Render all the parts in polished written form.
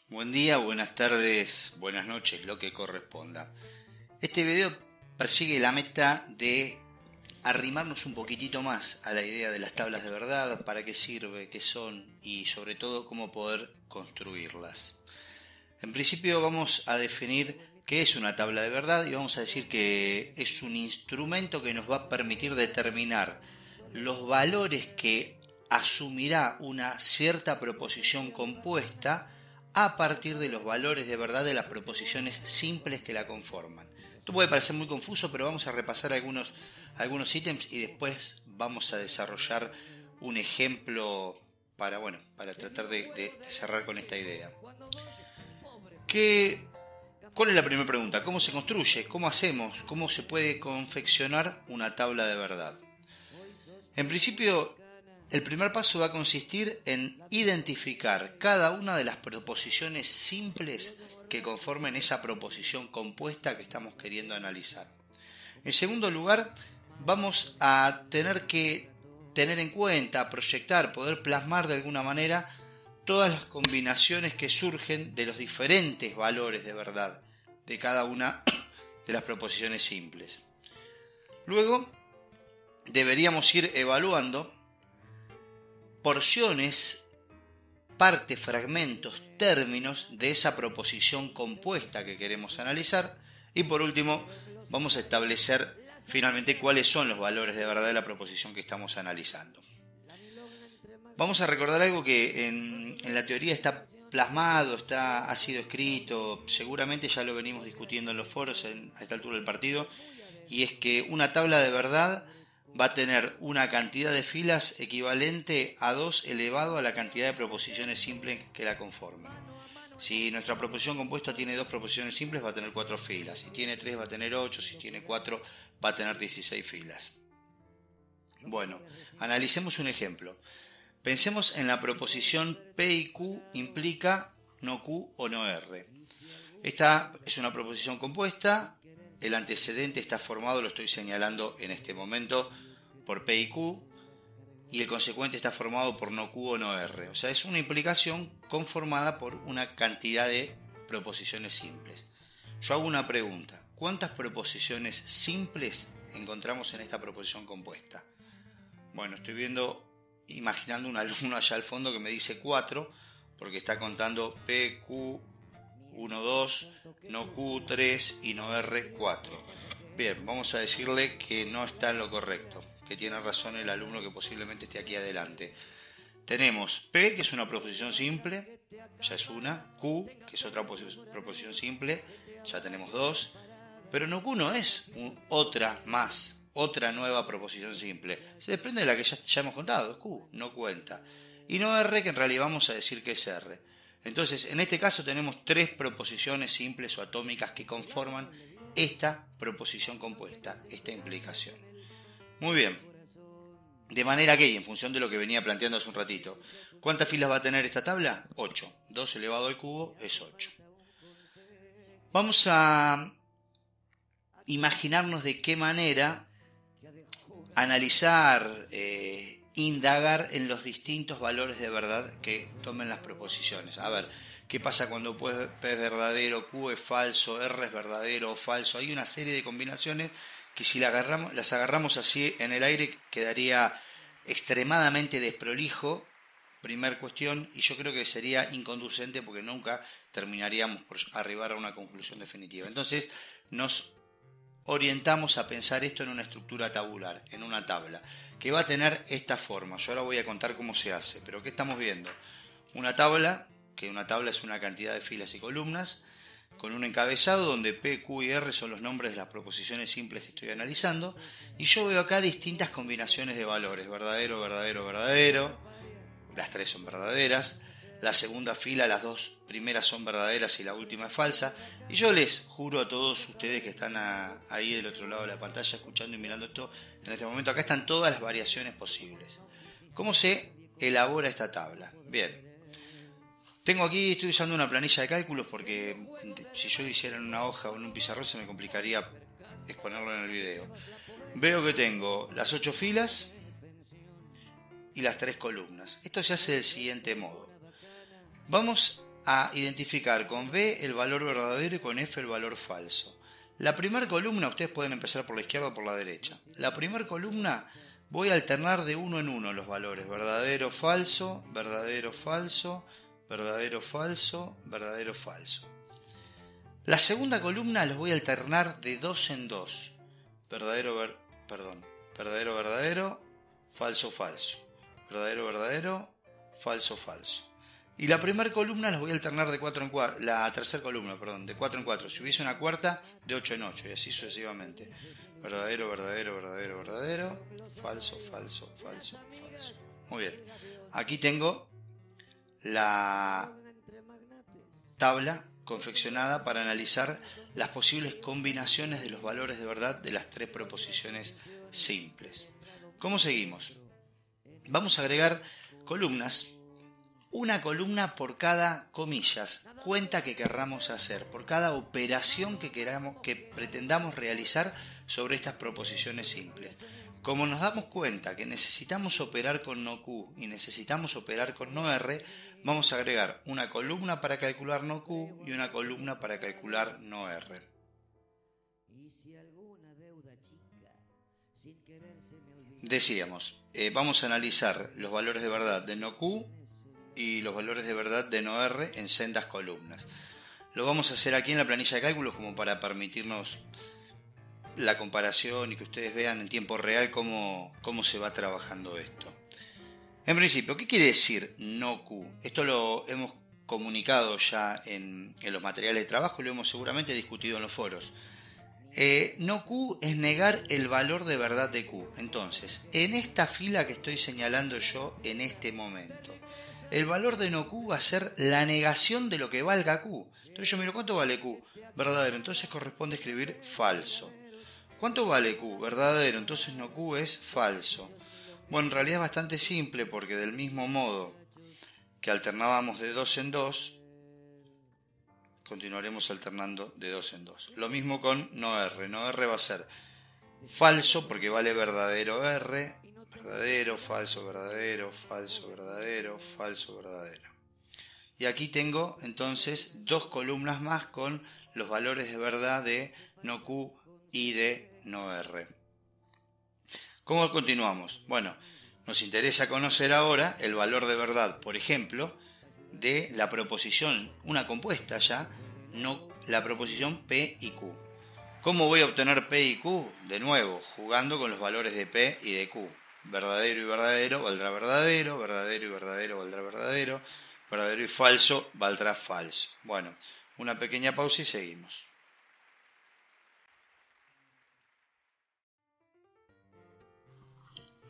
Buen día, buenas tardes, buenas noches, lo que corresponda. Este video persigue la meta de arrimarnos un poquitito más a la idea de las tablas de verdad, para qué sirve, qué son y sobre todo cómo poder construirlas. En principio vamos a definir qué es una tabla de verdad y vamos a decir que es un instrumento que nos va a permitir determinar los valores que asumirá una cierta proposición compuesta a partir de los valores de verdad de las proposiciones simples que la conforman. Esto puede parecer muy confuso, pero vamos a repasar algunos ítems y después vamos a desarrollar un ejemplo para tratar de cerrar con esta idea. ¿Cuál es la primera pregunta? ¿Cómo se construye? ¿Cómo hacemos? ¿Cómo se puede confeccionar una tabla de verdad? En principio, el primer paso va a consistir en identificar cada una de las proposiciones simples que conformen esa proposición compuesta que estamos queriendo analizar. En segundo lugar, vamos a tener que tener en cuenta, proyectar, poder plasmar de alguna manera todas las combinaciones que surgen de los diferentes valores de verdad de cada una de las proposiciones simples. Luego, deberíamos ir evaluando porciones, partes, fragmentos, términos de esa proposición compuesta que queremos analizar. Y por último, vamos a establecer finalmente cuáles son los valores de verdad de la proposición que estamos analizando. Vamos a recordar algo que en la teoría está plasmado, ha sido escrito, seguramente ya lo venimos discutiendo en los foros a esta altura del partido, y es que una tabla de verdad va a tener una cantidad de filas equivalente a 2 elevado a la cantidad de proposiciones simples que la conforman. Si nuestra proposición compuesta tiene 2 proposiciones simples, va a tener 4 filas. Si tiene 3, va a tener 8. Si tiene 4, va a tener 16 filas. Bueno, analicemos un ejemplo. Pensemos en la proposición P y Q implica no Q o no R. Esta es una proposición compuesta. El antecedente está formado, lo estoy señalando en este momento, por P y Q, y el consecuente está formado por no Q o no R. O sea, es una implicación conformada por una cantidad de proposiciones simples. Yo hago una pregunta. ¿Cuántas proposiciones simples encontramos en esta proposición compuesta? Bueno, estoy imaginando un alumno allá al fondo que me dice 4, porque está contando P, Q, 1, 2, no Q, 3 y no R, 4. Bien, vamos a decirle que no está en lo correcto, que tiene razón el alumno que posiblemente esté aquí adelante. Tenemos P, que es una proposición simple, ya es una. Q, que es otra proposición simple, ya tenemos 2. Pero no Q no es otra nueva proposición simple. Se desprende de la que ya hemos contado, es Q, no cuenta. Y no R, que en realidad vamos a decir que es R. Entonces, en este caso tenemos 3 proposiciones simples o atómicas que conforman esta proposición compuesta, esta implicación. Muy bien. De manera que, y en función de lo que venía planteando hace un ratito, ¿cuántas filas va a tener esta tabla? 8. 2 elevado al cubo es 8. Vamos a imaginarnos de qué manera analizar, indagar en los distintos valores de verdad que tomen las proposiciones. A ver, ¿qué pasa cuando P es verdadero, Q es falso, R es verdadero o falso? Hay una serie de combinaciones que si las agarramos así en el aire quedaría extremadamente desprolijo, primer cuestión, y yo creo que sería inconducente porque nunca terminaríamos por arribar a una conclusión definitiva. Entonces nos orientamos a pensar esto en una estructura tabular, en una tabla, que va a tener esta forma. Yo ahora voy a contar cómo se hace, pero ¿qué estamos viendo? Una tabla es una cantidad de filas y columnas, con un encabezado donde P, Q y R son los nombres de las proposiciones simples que estoy analizando, y yo veo acá distintas combinaciones de valores, verdadero, verdadero, verdadero, las 3 son verdaderas, la segunda fila, las 2 primeras son verdaderas y la última es falsa, y yo les juro a todos ustedes que están ahí del otro lado de la pantalla escuchando y mirando esto en este momento, acá están todas las variaciones posibles. ¿Cómo se elabora esta tabla? Bien. Estoy usando una planilla de cálculos porque si yo lo hiciera en una hoja o en un pizarrón se me complicaría exponerlo en el video. Veo que tengo las 8 filas y las 3 columnas. Esto se hace del siguiente modo. Vamos a identificar con B el valor verdadero y con F el valor falso. La primera columna, ustedes pueden empezar por la izquierda o por la derecha. La primera columna voy a alternar de uno en uno los valores. Verdadero, falso, verdadero, falso, verdadero, falso, verdadero, falso. La segunda columna los voy a alternar de dos en dos. Verdadero, verdadero, falso, falso. Verdadero, verdadero, falso, falso. Y la primera columna las voy a alternar de 4 en 4, la tercera columna, perdón, de 4 en 4. Si hubiese una cuarta, de 8 en 8, y así sucesivamente. Verdadero, verdadero, verdadero, verdadero, falso, falso, falso, falso. Muy bien. Aquí tengo la tabla confeccionada para analizar las posibles combinaciones de los valores de verdad de las tres proposiciones simples. ¿Cómo seguimos? Vamos a agregar columnas. Una columna por cada, comillas, cuenta que querramos hacer, por cada operación que pretendamos realizar sobre estas proposiciones simples. Como nos damos cuenta que necesitamos operar con no Q y necesitamos operar con no R, vamos a agregar una columna para calcular no Q y una columna para calcular no R. Decíamos, vamos a analizar los valores de verdad de no Q y los valores de verdad de no R en sendas columnas. Lo vamos a hacer aquí en la planilla de cálculos como para permitirnos la comparación y que ustedes vean en tiempo real cómo se va trabajando esto. En principio, ¿qué quiere decir no Q? Esto lo hemos comunicado ya en los materiales de trabajo y lo hemos seguramente discutido en los foros. No Q es negar el valor de verdad de Q. Entonces, en esta fila que estoy señalando yo en este momento, el valor de no Q va a ser la negación de lo que valga Q. Entonces yo miro, ¿cuánto vale Q? Verdadero, entonces corresponde escribir falso. ¿Cuánto vale Q? Verdadero, entonces no Q es falso. Bueno, en realidad es bastante simple porque del mismo modo que alternábamos de 2 en 2, continuaremos alternando de 2 en 2. Lo mismo con no R. No R va a ser falso porque vale verdadero R. Verdadero, falso, verdadero, falso, verdadero, falso, verdadero. Y aquí tengo entonces dos columnas más con los valores de verdad de no Q y de no R. ¿Cómo continuamos? Bueno, nos interesa conocer ahora el valor de verdad, por ejemplo, de la proposición, una compuesta ya, no la proposición P y Q. ¿Cómo voy a obtener P y Q? De nuevo, jugando con los valores de P y de Q. Verdadero y verdadero valdrá verdadero, verdadero y verdadero valdrá verdadero, verdadero y falso valdrá falso. Bueno, una pequeña pausa y seguimos.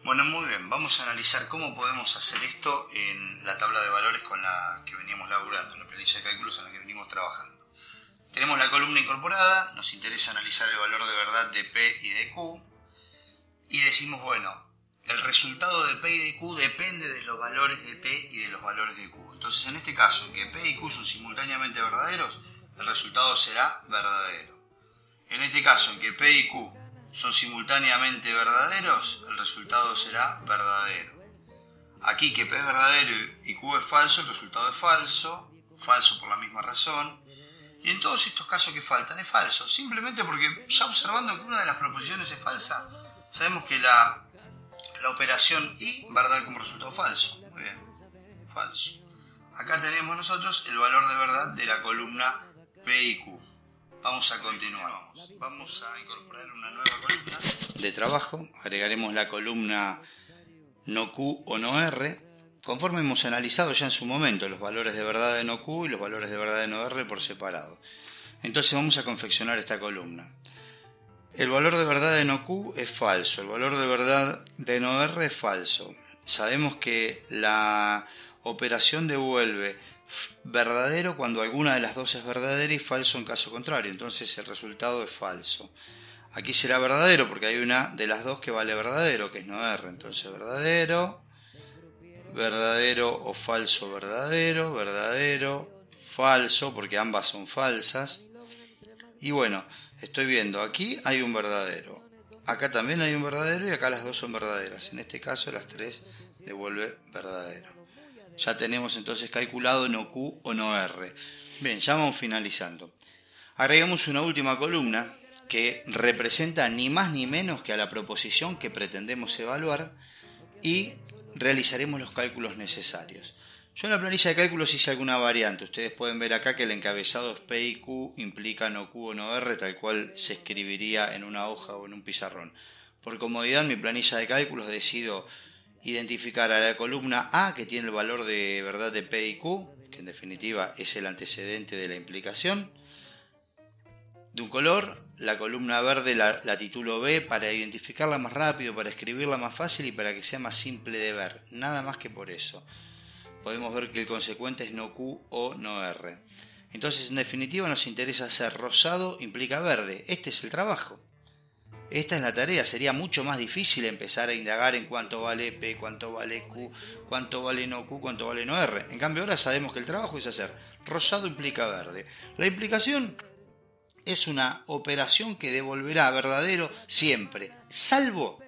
Bueno, muy bien, vamos a analizar cómo podemos hacer esto en la tabla de valores con la que veníamos laburando, en la planilla de cálculos en la que venimos trabajando. Tenemos la columna incorporada, nos interesa analizar el valor de verdad de P y de Q, y decimos, bueno, el resultado de P y de Q depende de los valores de P y de los valores de Q. Entonces, en este caso, en que P y Q son simultáneamente verdaderos, el resultado será verdadero. En este caso, en que P y Q son simultáneamente verdaderos, el resultado será verdadero. Aquí que P es verdadero y Q es falso, el resultado es falso, falso por la misma razón. Y en todos estos casos que faltan es falso, simplemente porque ya observando que una de las proposiciones es falsa, sabemos que la operación y va a dar como resultado falso. Muy bien, falso. Acá tenemos nosotros el valor de verdad de la columna P y Q. Vamos a continuar. Vamos a incorporar una nueva columna de trabajo. Agregaremos la columna no Q o no R, conforme hemos analizado ya en su momento los valores de verdad de no Q y los valores de verdad de no R por separado. Entonces vamos a confeccionar esta columna. El valor de verdad de no Q es falso, el valor de verdad de no R es falso. Sabemos que la operación devuelve verdadero cuando alguna de las dos es verdadera y falso en caso contrario, entonces el resultado es falso. Aquí será verdadero porque hay una de las dos que vale verdadero, que es no R, entonces verdadero, verdadero o falso verdadero, verdadero, falso porque ambas son falsas. Y bueno, estoy viendo, aquí hay un verdadero, acá también hay un verdadero y acá las dos son verdaderas. En este caso las tres devuelve verdadero. Ya tenemos entonces calculado no Q o no R. Bien, ya vamos finalizando. Agregamos una última columna que representa ni más ni menos que a la proposición que pretendemos evaluar y realizaremos los cálculos necesarios. Yo en la planilla de cálculos hice alguna variante. Ustedes pueden ver acá que el encabezado es P y Q, implica no Q o no R, tal cual se escribiría en una hoja o en un pizarrón. Por comodidad en mi planilla de cálculos decido identificar a la columna A, que tiene el valor de verdad de P y Q, que en definitiva es el antecedente de la implicación, de un color. La columna verde la titulo B para identificarla más rápido, para escribirla más fácil y para que sea más simple de ver. Nada más que por eso. Podemos ver que el consecuente es no Q o no R. Entonces, en definitiva, nos interesa hacer rosado implica verde. Este es el trabajo. Esta es la tarea. Sería mucho más difícil empezar a indagar en cuánto vale P, cuánto vale Q, cuánto vale no Q, cuánto vale no R. En cambio, ahora sabemos que el trabajo es hacer rosado implica verde. La implicación es una operación que devolverá verdadero siempre, salvo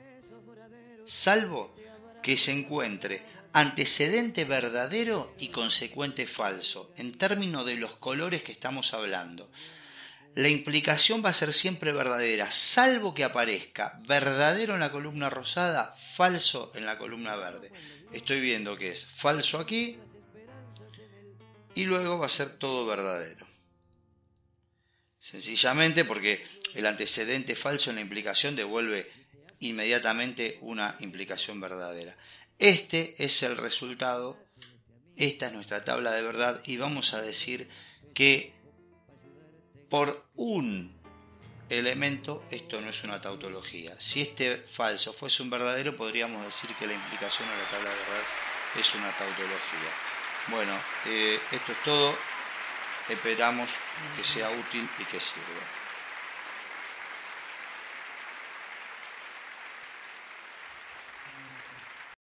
que se encuentre antecedente verdadero y consecuente falso, en términos de los colores que estamos hablando. La implicación va a ser siempre verdadera, salvo que aparezca verdadero en la columna rosada, falso en la columna verde. Estoy viendo que es falso aquí y luego va a ser todo verdadero. Sencillamente porque el antecedente falso en la implicación devuelve inmediatamente una implicación verdadera. Este es el resultado, esta es nuestra tabla de verdad y vamos a decir que por un elemento esto no es una tautología. Si este falso fuese un verdadero, podríamos decir que la implicación en la tabla de verdad es una tautología. Bueno, esto es todo. Esperamos que sea útil y que sirva.